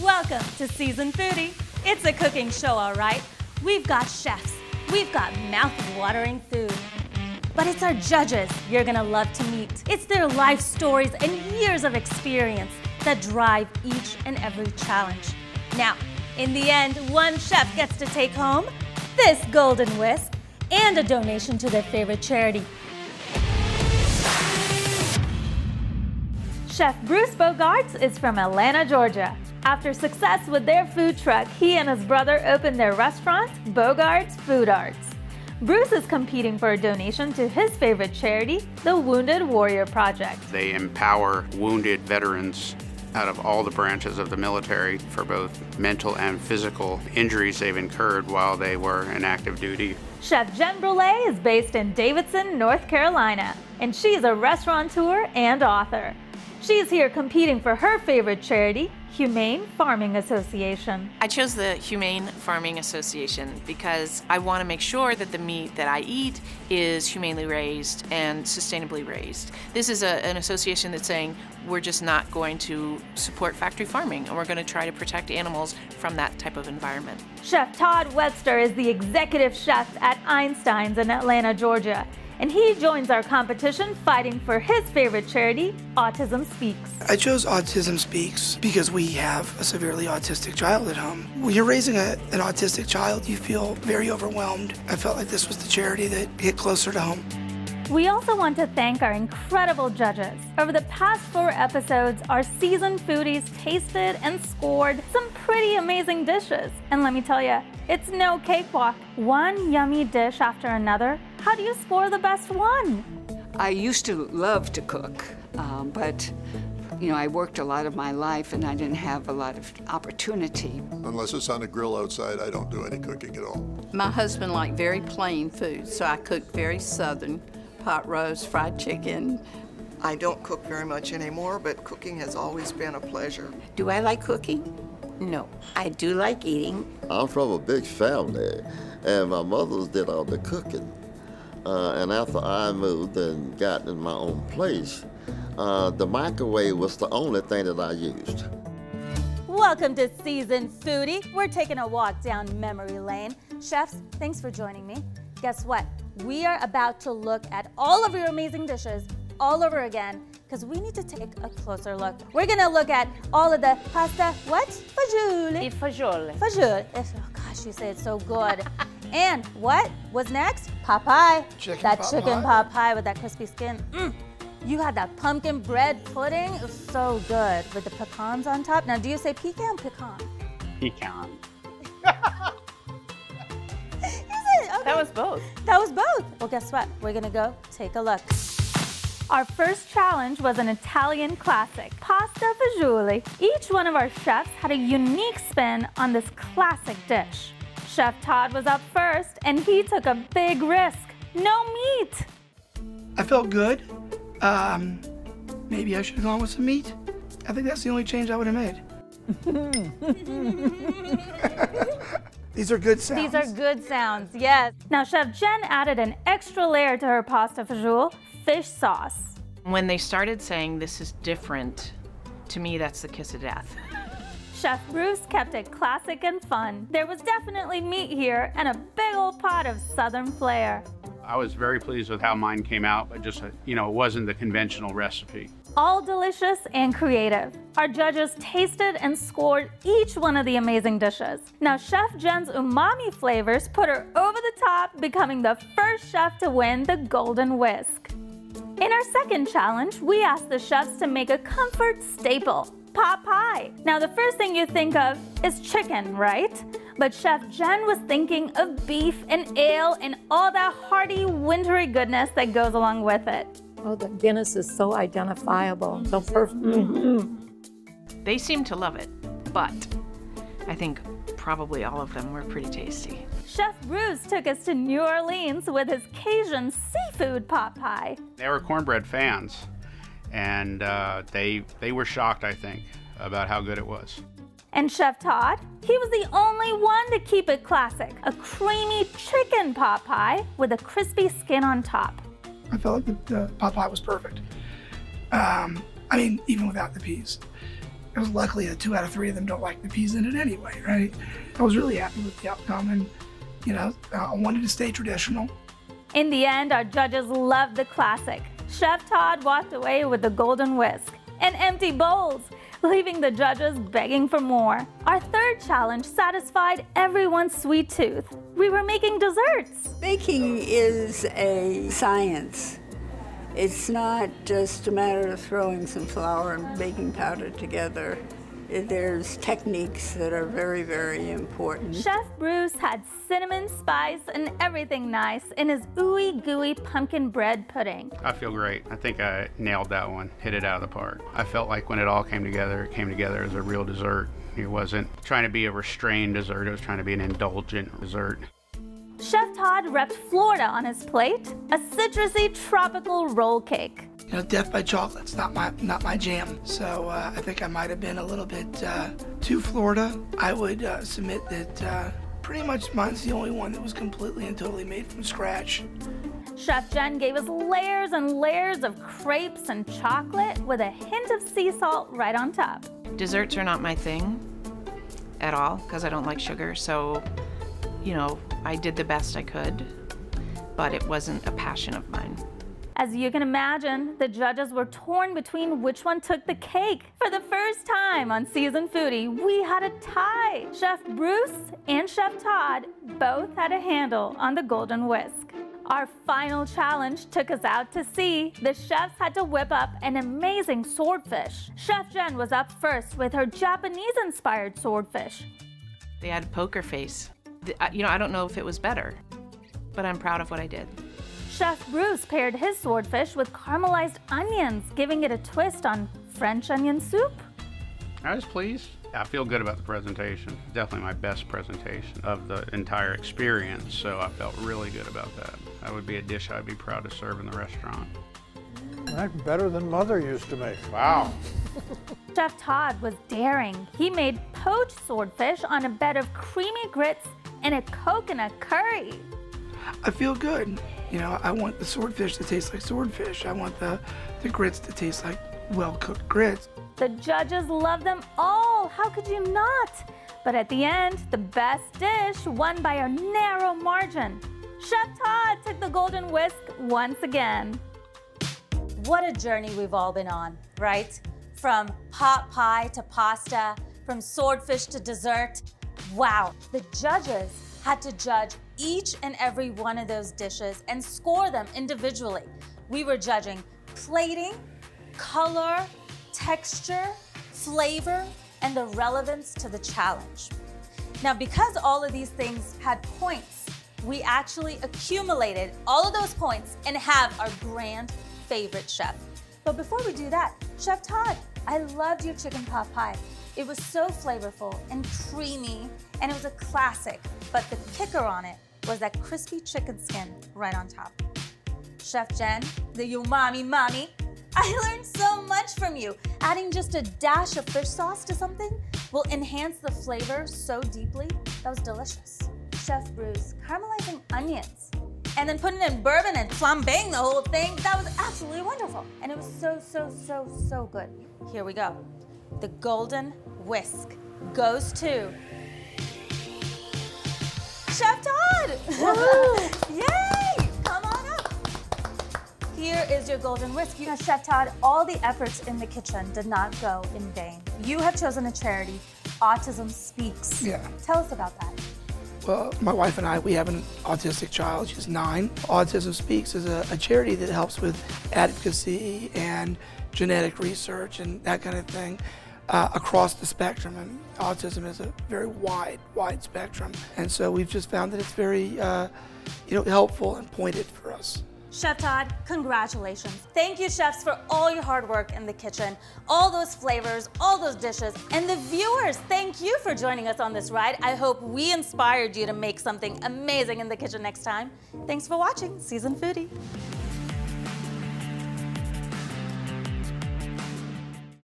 Welcome to Seasoned Foodie. It's a cooking show, all right? We've got chefs, we've got mouth-watering food. But it's our judges you're gonna love to meet. It's their life stories and years of experience that drive each and every challenge. Now, in the end, one chef gets to take home this golden whisk and a donation to their favorite charity. Chef Bruce Bogarts is from Atlanta, Georgia. After success with their food truck, he and his brother opened their restaurant, Bogarts Food Arts. Bruce is competing for a donation to his favorite charity, the Wounded Warrior Project. They empower wounded veterans out of all the branches of the military for both mental and physical injuries they've incurred while they were in active duty. Chef Jen Brule is based in Davidson, North Carolina, and she's a restaurateur and author. She's here competing for her favorite charity, Humane Farming Association. I chose the Humane Farming Association because I want to make sure that the meat that I eat is humanely raised and sustainably raised. This is an association that's saying we're just not going to support factory farming, and we're going to try to protect animals from that type of environment. Chef Todd Webster is the executive chef at Einstein's in Atlanta, Georgia. And he joins our competition fighting for his favorite charity, Autism Speaks. I chose Autism Speaks because we have a severely autistic child at home. When you're raising an autistic child, you feel very overwhelmed. I felt like this was the charity that hit closer to home. We also want to thank our incredible judges. Over the past 4 episodes, our seasoned foodies tasted and scored some pretty amazing dishes. And let me tell you, it's no cakewalk. One yummy dish after another. How do you score the best one? I used to love to cook, but I worked a lot of my life and I didn't have a lot of opportunity. Unless it's on a grill outside, I don't do any cooking at all. My husband liked very plain food, so I cooked very Southern. Pot roast, fried chicken. I don't cook very much anymore, but cooking has always been a pleasure. Do I like cooking? No. I do like eating. I'm from a big family, and my mother did all the cooking. And after I moved and got in my own place, the microwave was the only thing that I used. Welcome to Seasoned Foodie. We're taking a walk down memory lane. Chefs, thanks for joining me. Guess what? We are about to look at all of your amazing dishes all over again because we need to take a closer look. We're gonna look at all of the pasta, what? Fagioli. Fagioli. Fagioli. Oh gosh, you say it so good. And what was next? Pot pie. Chicken pot pie with that crispy skin. You had that pumpkin bread pudding. It was so good with the pecans on top. Now, do you say pecan, pecan? Pecan. Okay. That was both. That was both. Well, guess what? We're gonna go take a look. Our first challenge was an Italian classic, pasta fagioli. Each one of our chefs had a unique spin on this classic dish. Chef Todd was up first, and he took a big risk. No meat. I felt good. Maybe I should have gone with some meat. I think that's the only change I would have made. These are good sounds. These are good sounds, yes. Now, Chef Jen added an extra layer to her pasta fagioli, fish sauce. When they started saying this is different, to me that's the kiss of death. Chef Bruce kept it classic and fun. There was definitely meat here and a big old pot of Southern flair. I was very pleased with how mine came out, but just, it wasn't the conventional recipe. All delicious and creative. Our judges tasted and scored each one of the amazing dishes. Now, Chef Jen's umami flavors put her over the top, becoming the first chef to win the Golden Whisk. In our second challenge, we asked the chefs to make a comfort staple, pot pie. Now, the first thing you think of is chicken, right? But Chef Jen was thinking of beef and ale and all that hearty, wintry goodness that goes along with it. Oh, the Guinness is so identifiable, so perfect. They seemed to love it, but I think probably all of them were pretty tasty. Chef Bruce took us to New Orleans with his Cajun seafood pot pie. They were cornbread fans, and they were shocked, I think, about how good it was. And Chef Todd, he was the only one to keep it classic, a creamy chicken pot pie with a crispy skin on top. I felt like the pot pie was perfect. Even without the peas. It was luckily that 2 out of 3 of them don't like the peas in it anyway, right? I was really happy with the outcome, and I wanted to stay traditional. In the end, our judges loved the classic. Chef Todd walked away with the golden whisk and empty bowls, leaving the judges begging for more. Our third challenge satisfied everyone's sweet tooth. We were making desserts. Baking is a science. It's not just a matter of throwing some flour and baking powder together. There's techniques that are very, very important. Chef Bruce had cinnamon spice and everything nice in his ooey gooey pumpkin bread pudding. I feel great. I think I nailed that one, hit it out of the park. I felt like when it all came together as a real dessert. It wasn't trying to be a restrained dessert, it was trying to be an indulgent dessert. Chef Todd repped Florida on his plate, a citrusy tropical roll cake. Death by chocolate's not my jam, so I think I might have been a little bit too Florida. I would submit that pretty much mine's the only one that was completely and totally made from scratch. Chef Jen gave us layers and layers of crepes and chocolate with a hint of sea salt right on top. Desserts are not my thing at all because I don't like sugar, so I did the best I could, but it wasn't a passion of mine. As you can imagine, the judges were torn between which one took the cake. For the first time on Seasoned Foodie, we had a tie. Chef Bruce and Chef Todd both had a handle on the golden whisk. Our final challenge took us out to sea. The chefs had to whip up an amazing swordfish. Chef Jen was up first with her Japanese-inspired swordfish. They had a poker face. I don't know if it was better, but I'm proud of what I did. Chef Bruce paired his swordfish with caramelized onions, giving it a twist on French onion soup. I was pleased. I feel good about the presentation. Definitely my best presentation of the entire experience, so I felt really good about that. That would be a dish I'd be proud to serve in the restaurant. That's better than Mother used to make. Wow. Chef Todd was daring. He made poached swordfish on a bed of creamy grits and a coconut curry. I feel good. I want the swordfish to taste like swordfish. I want the grits to taste like well-cooked grits. The judges loved them all. How could you not? But at the end, the best dish won by a narrow margin. Chef Todd took the golden whisk once again. What a journey we've all been on, right? From pot pie to pasta, from swordfish to dessert. Wow, the judges had to judge each and every one of those dishes and score them individually. We were judging plating, color, texture, flavor, and the relevance to the challenge. Now, because all of these things had points, we actually accumulated all of those points and have our grand favorite chef. But before we do that, Chef Todd, I loved your chicken pot pie. It was so flavorful and creamy, and it was a classic, but the kicker on it was that crispy chicken skin right on top. Chef Jen, the umami mommy, I learned so much from you. Adding just a dash of fish sauce to something will enhance the flavor so deeply. That was delicious. Chef Bruce, caramelizing onions and then putting in bourbon and flambeing the whole thing, that was absolutely wonderful. And it was so good. Here we go. The golden whisk goes to Chef Todd! Yay! Come on up. Here is your golden whisk. Chef Todd, all the efforts in the kitchen did not go in vain. You have chosen a charity, Autism Speaks. Yeah. Tell us about that. Well, my wife and I, we have an autistic child. She's 9. Autism Speaks is a charity that helps with advocacy and genetic research and that kind of thing across the spectrum. And autism is a very wide spectrum. And so we've just found that it's very helpful and pointed for us. Chef Todd, congratulations. Thank you, chefs, for all your hard work in the kitchen, all those flavors, all those dishes. And the viewers, thank you for joining us on this ride. I hope we inspired you to make something amazing in the kitchen next time. Thanks for watching Seasoned Foodie.